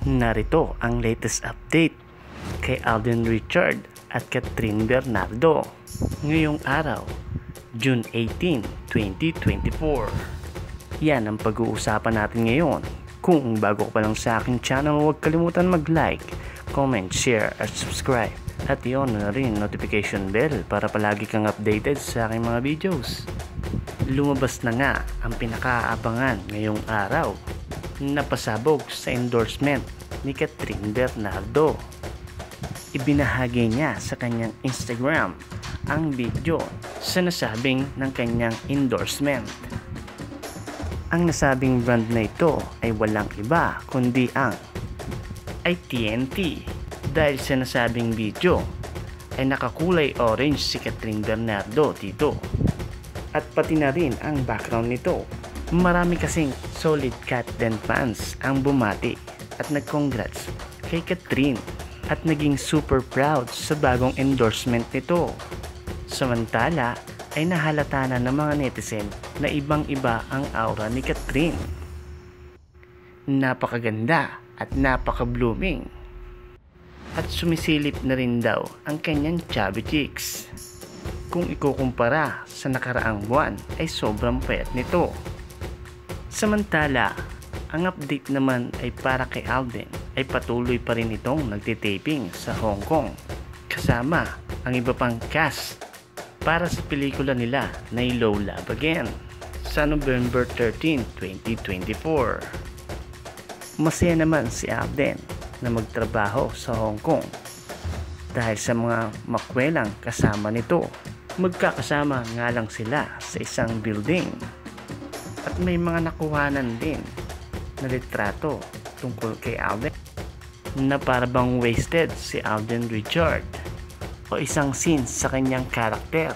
Narito ang latest update kay Alden Richard at Catherine Bernardo ngayong araw, June 18, 2024. Yan ang pag-uusapan natin ngayon. Kung bago ka pa lang sa aking channel, huwag kalimutan mag-like, comment, share at subscribe. At i-on na rin notification bell para palagi kang updated sa aking mga videos. Lumabas na nga ang pinakaabangan ngayong araw na pasabog sa endorsement ni Catherine Bernardo. Ibinahagi niya sa kanyang Instagram ang video sa nasabing ng kanyang endorsement. Ang nasabing brand na ito ay walang iba kundi ang TNT. Dahil sa nasabing video ay nakakulay orange si Catherine Bernardo dito. At pati na rin ang background nito. Marami kasing solid Catden fans ang bumati at nag-congrats kay Catherine at naging super proud sa bagong endorsement nito. Samantala ay nahalata na ng mga netizen na ibang-iba ang aura ni Catherine. Napakaganda at napaka-blooming. At sumisilip na rin daw ang kanyang chubby cheeks. Kung ikukumpara sa nakaraang buwan ay sobrang payat nito. Samantala, ang update naman ay para kay Alden ay patuloy pa rin itong nagtitaping sa Hong Kong kasama ang iba pang cast para sa pelikula nila na Hello Love Again sa November 13, 2024. Masaya naman si Alden na magtrabaho sa Hong Kong dahil sa mga makwelang kasama nito. Magkakasama nga lang sila sa isang building at may mga nakuhanan din na litrato tungkol kay Alden na parabang wasted si Alden Richard o isang scene sa kanyang karakter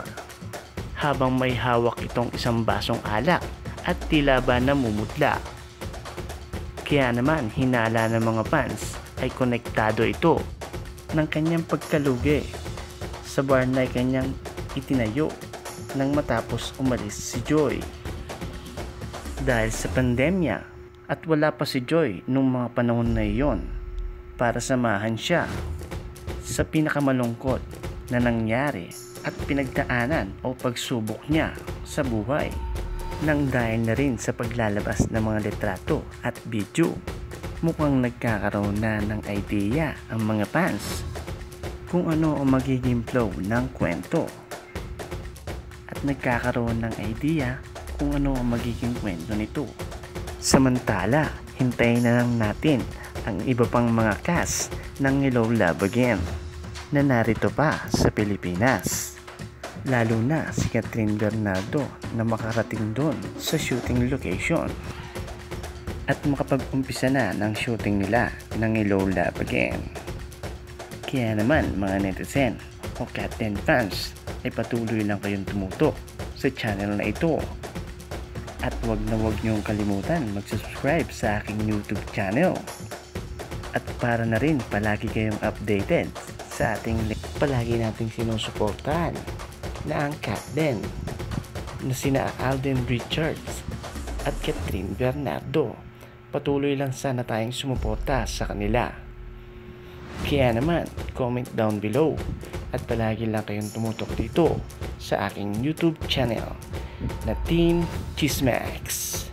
habang may hawak itong isang basong alak at tila ba namumutla. Kaya naman hinala ng mga fans ay konektado ito ng kanyang pagkalugi sa bar na kanyang itinayo nang matapos umalis si Joy. Dahil sa pandemya at wala pa si Joy nung mga panahon na iyon para samahan siya sa pinakamalungkot na nangyari at pinagdaanan o pagsubok niya sa buhay nang dahil na rin sa paglalabas ng mga litrato at video. Mukhang nagkakaroon na ng idea ang mga fans kung ano ang magiging flow ng kwento. At nagkakaroon ng idea kung ano ang magiging kwento nito. Samantala, hintayin na lang natin ang iba pang mga cast ng Hello Love Again na narito pa sa Pilipinas. Lalo na si Catherine Bernardo na makarating doon sa shooting location at makapag-umpisa na ng shooting nila ng Hello Love Again. Kaya naman mga netizen o Catden fans ay patuloy lang kayong tumutok sa channel na ito. At wag niyong kalimutan mag-subscribe sa aking YouTube channel. At para na rin palagi kayong updated sa ating palagi nating sinusuportahan na ang Catden na sina Alden Richards at Catherine Bernardo. Patuloy lang sana tayong sumuporta sa kanila. Kaya naman, comment down below at palagi lang kayong tumutok dito sa aking YouTube channel na Team Chismex.